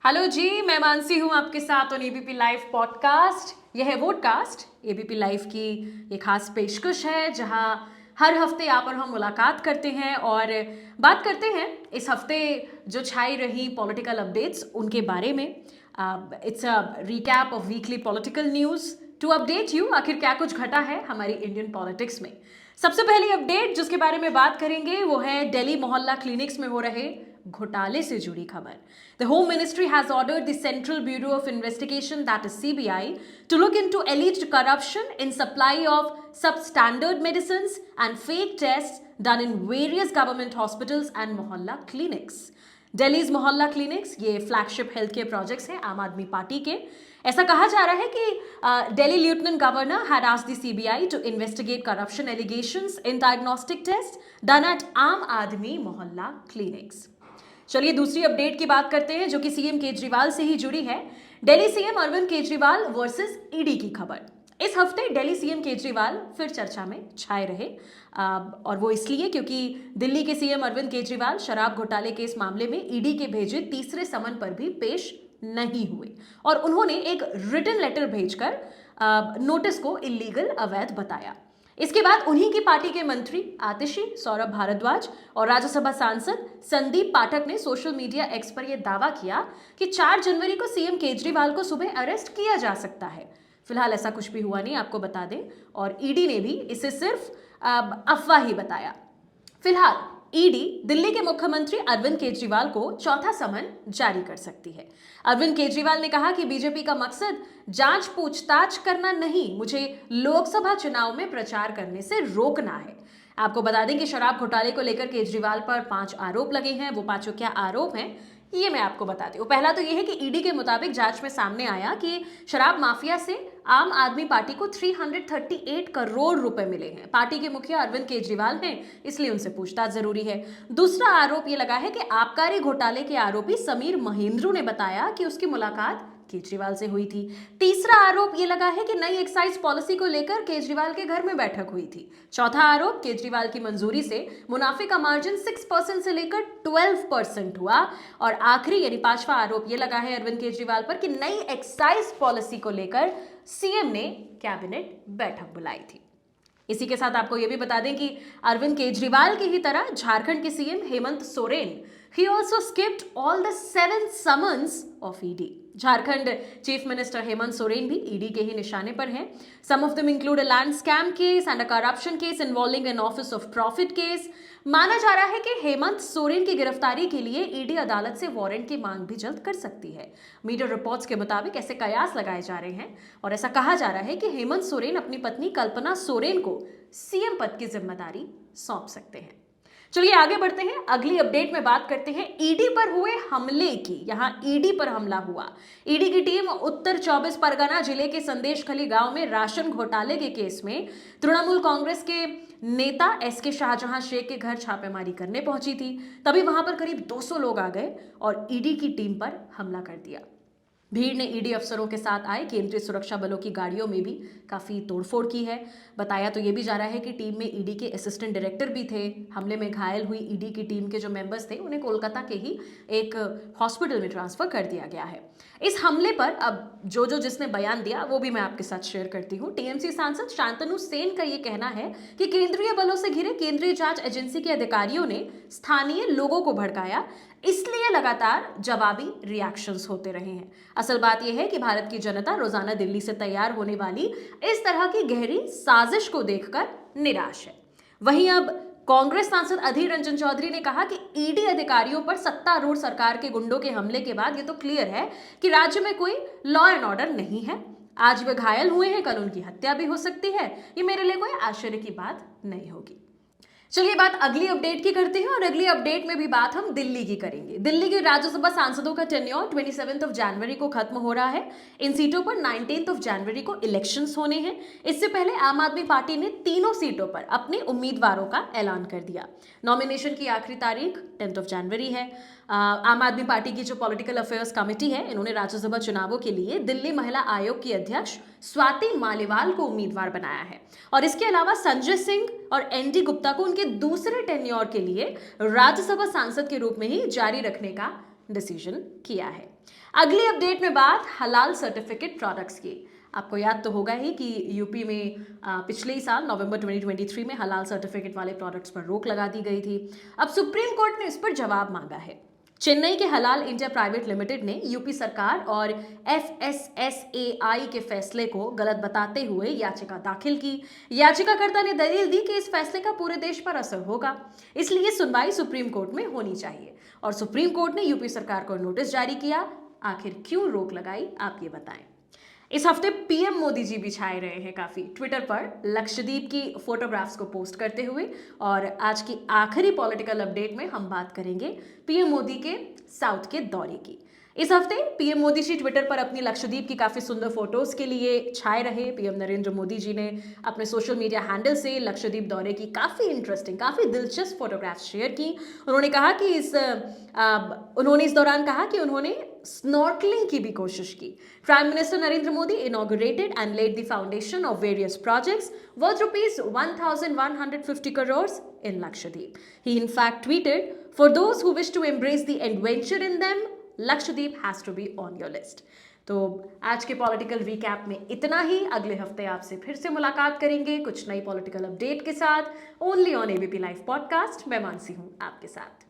Hello जी, मैं मानसी हूँ आपके साथ ऑन एबीपी लाइव पॉडकास्ट। यह है वोटकास्ट। एबीपी लाइव की ये खास पेशकश है जहाँ हर हफ्ते यहाँ पर हम मुलाकात करते हैं और बात करते हैं इस हफ्ते जो छाई रही पॉलिटिकल अपडेट्स उनके बारे में। It's a recap of weekly political news to update you आखिर क्या कुछ घटा है हमारी इंडियन पॉलिटिक्स में। सबसे पहली अपडेट जिसके बारे में बात करेंगे वो है दिल्ली मोहल्ला क्लिनिक्स में हो रहे घोटाले से जुड़ी खबर। The Home Ministry has ordered the Central Bureau of Investigation, that is CBI, to look into alleged corruption in supply of substandard medicines and fake tests done in various government hospitals and mohalla clinics. Delhi's मोहल्ला clinics ये flagship health care projects हैं आम आदमी party के। ऐसा कहा जा रहा है कि Delhi lieutenant governor had asked the CBI to investigate corruption allegations in diagnostic test done at Aam Aadmi मोहल्ला क्लिनिक्स। चलिए दूसरी अपडेट की बात करते हैं जो कि सीएम केजरीवाल से ही जुड़ी है। Delhi CM Arvind Kejriwal versus ED की खबर। इस हफ्ते दिल्ली सीएम केजरीवाल फिर चर्चा में छाए रहे और वो इसलिए क्योंकि दिल्ली के सीएम अरविंद केजरीवाल शराब घोटाले के इस मामले में ईडी के भेजे तीसरे समन पर भी पेश नहीं हुए और उन्होंने एक रिटन लेटर भेजकर नोटिस को इलीगल अवैध बताया। इसके बाद उन्हीं की पार्टी के मंत्री आतिशी, सौरभ भारद्वाज और राज्यसभा सांसद संदीप पाठक ने सोशल मीडिया एक्स पर यह दावा किया कि 4 जनवरी को सीएम केजरीवाल को सुबह अरेस्ट किया जा सकता है। फिलहाल ऐसा कुछ भी हुआ नहीं, आपको बता दें, और ईडी ने भी इसे सिर्फ अफवाह ही बताया। फिलहाल ईडी दिल्ली के मुख्यमंत्री अरविंद केजरीवाल को चौथा समन जारी कर सकती है। अरविंद केजरीवाल ने कहा कि बीजेपी का मकसद जांच पूछताछ करना नहीं, मुझे लोकसभा चुनाव में प्रचार करने से रोकना है। आपको बता दें कि शराब घोटाले को लेकर केजरीवाल पर 5 आरोप लगे हैं। वो 5 क्या आरोप हैं ये मैं आपको बताती हूँ। पहला तो ये है कि ईडी के मुताबिक जांच में सामने आया कि शराब माफिया से आम आदमी पार्टी को 338 करोड़ रुपए मिले हैं। पार्टी के मुखिया अरविंद केजरीवाल हैं, इसलिए उनसे पूछताछ जरूरी है। दूसरा आरोप ये लगा है कि आबकारी घोटाले के आरोपी समीर महेंद्रू ने बताया कि उसकी मुलाकात केजरीवाल से हुई थी। तीसरा आरोप ये लगा है कि नई एक्साइज पॉलिसी को लेकर केजरीवाल के घर में बैठक हुई थी। चौथा आरोप केजरीवाल की मंजूरी से मुनाफे का मार्जिन 6% से लेकर 12% हुआ। और आखिरी यानी 5वां आरोप ये लगा है अरविंद केजरीवाल पर कि नई एक्साइज पॉलिसी को लेकर सीएम ने कैबिनेट बैठक बुलाई थी। इसी के साथ आपको यह भी बता दें कि अरविंद केजरीवाल की ही तरह झारखंड के CM Hemant Soren he also skipped all the 7 summons of ED. Jharkhand chief minister Hemant Soren भी ईडी के ही निशाने पर हैं। Some of them include a land scam case and a corruption case involving an office of profit case. माना जा रहा है कि हेमंत सोरेन की गिरफ्तारी के लिए ईडी अदालत से वारंट की मांग भी जल्द कर सकती है। मीडिया रिपोर्ट्स के मुताबिक ऐसे कयास लगाए जा रहे हैं और ऐसा कहा जा रहा है कि हेमंत सोरेन अपनी पत्नी कल्पना सोरेन को सीएम पद की जिम्मेदारी सौंप सकते हैं। चलिए आगे बढ़ते हैं। अगली अपडेट में बात करते हैं ईडी पर हुए हमले की। यहां ईडी पर हमला हुआ। ईडी की टीम उत्तर 24 परगना जिले के संदेशखली गांव में राशन घोटाले के केस में तृणमूल कांग्रेस के नेता एसके शाहजहां शेख के घर छापेमारी करने पहुंची थी। तभी वहां पर करीब 200 लोग आ गए और ईडी की टीम पर हमला कर दिया। भीड़ ने ईडी अफसरों के साथ आए केंद्रीय सुरक्षा बलों की गाड़ियों में भी काफी तोड़फोड़ की है। बताया तो ये भी जा रहा है कि टीम में ईडी के असिस्टेंट डायरेक्टर भी थे। हमले में घायल हुई ईडी की टीम के जो मेंबर्स थे उन्हें कोलकाता के ही एक हॉस्पिटल में ट्रांसफर कर दिया गया है। इस हमले पर अब जो जिसने बयान दिया वो भी मैं आपके साथ शेयर करती हूँ। टीएमसी सांसद शांतनु सेन का ये कहना है कि केंद्रीय बलों से घिरे केंद्रीय जांच एजेंसी के अधिकारियों ने स्थानीय लोगों को भड़काया, इसलिए लगातार जवाबी रिएक्शंस होते रहे हैं। असल बात यह है कि भारत की जनता रोजाना दिल्ली से तैयार होने वाली इस तरह की गहरी साजिश को देखकर निराश है। वहीं अब कांग्रेस सांसद अधीर रंजन चौधरी ने कहा कि ईडी अधिकारियों पर सत्तारूढ़ सरकार के गुंडों के हमले के बाद ये तो क्लियर है कि राज्य में कोई लॉ एंड ऑर्डर नहीं है। आज वे घायल हुए हैं, कल उनकी हत्या भी हो सकती है। ये मेरे लिए कोई आश्चर्य की बात नहीं होगी। चलिए बात अगली अपडेट की करते हैं और अगली अपडेट में भी बात हम दिल्ली की करेंगे। दिल्ली के राज्यसभा सांसदों का टेन्योर 27 जनवरी को खत्म हो रहा है। इन सीटों पर 19 जनवरी को इलेक्शंस होने हैं। इससे पहले आम आदमी पार्टी ने तीनों सीटों पर अपने उम्मीदवारों का ऐलान कर दिया। नॉमिनेशन की आखिरी तारीख 10 जनवरी है। आम आदमी पार्टी की जो पॉलिटिकल अफेयर्स कमेटी है इन्होंने राज्यसभा चुनावों के लिए दिल्ली महिला आयोग की अध्यक्ष स्वाति मालीवाल को उम्मीदवार बनाया है और इसके अलावा संजय सिंह और एनडी गुप्ता को उनके दूसरे टेन्योर के लिए राज्यसभा सांसद के रूप में ही जारी रखने का डिसीजन किया है। अगली अपडेट में बात हलाल सर्टिफिकेट प्रोडक्ट्स की। आपको याद तो होगा ही कि यूपी में पिछले ही साल नवंबर 2023 में हलाल सर्टिफिकेट वाले प्रोडक्ट्स पर रोक लगा दी गई थी। अब सुप्रीम कोर्ट ने इस पर जवाब मांगा है। चेन्नई के हलाल इंडिया प्राइवेट लिमिटेड ने यूपी सरकार और एफएसएसएआई के फैसले को गलत बताते हुए याचिका दाखिल की। याचिकाकर्ता ने दलील दी कि इस फैसले का पूरे देश पर असर होगा, इसलिए सुनवाई सुप्रीम कोर्ट में होनी चाहिए। और सुप्रीम कोर्ट ने यूपी सरकार को नोटिस जारी किया। आखिर क्यों रोक लगाई, आप ये बताएं। इस हफ्ते पीएम मोदी जी भी छाए रहे हैं काफी ट्विटर पर लक्षद्वीप की फोटोग्राफ्स को पोस्ट करते हुए। और आज की आखिरी पॉलिटिकल अपडेट में हम बात करेंगे पीएम मोदी के साउथ के दौरे की। इस हफ्ते पीएम मोदी जी ट्विटर पर अपनी लक्षद्वीप की काफी सुंदर फोटोज के लिए छाए रहे। पीएम नरेंद्र मोदी जी ने अपने सोशल मीडिया हैंडल से लक्षद्वीप दौरे की काफी इंटरेस्टिंग, काफी दिलचस्प फोटोग्राफ्स शेयर की। उन्होंने कहा कि इस दौरान कहा कि उन्होंने स्नॉर्कलिंग की भी कोशिश की। Prime minister Narendra Modi inaugurated and laid the foundation of various projects worth rupees 1,150 crores in Lakshadweep. He in fact tweeted, "For those who wish to embrace the adventure in them, Lakshadweep has to be on your list." तो आज के political recap में इतना ही। अगले हफ्ते आपसे फिर से मुलाकात करेंगे कुछ नई पॉलिटिकल अपडेट के साथ, only on ABP live podcast. मैं मानसी हूँ आपके साथ।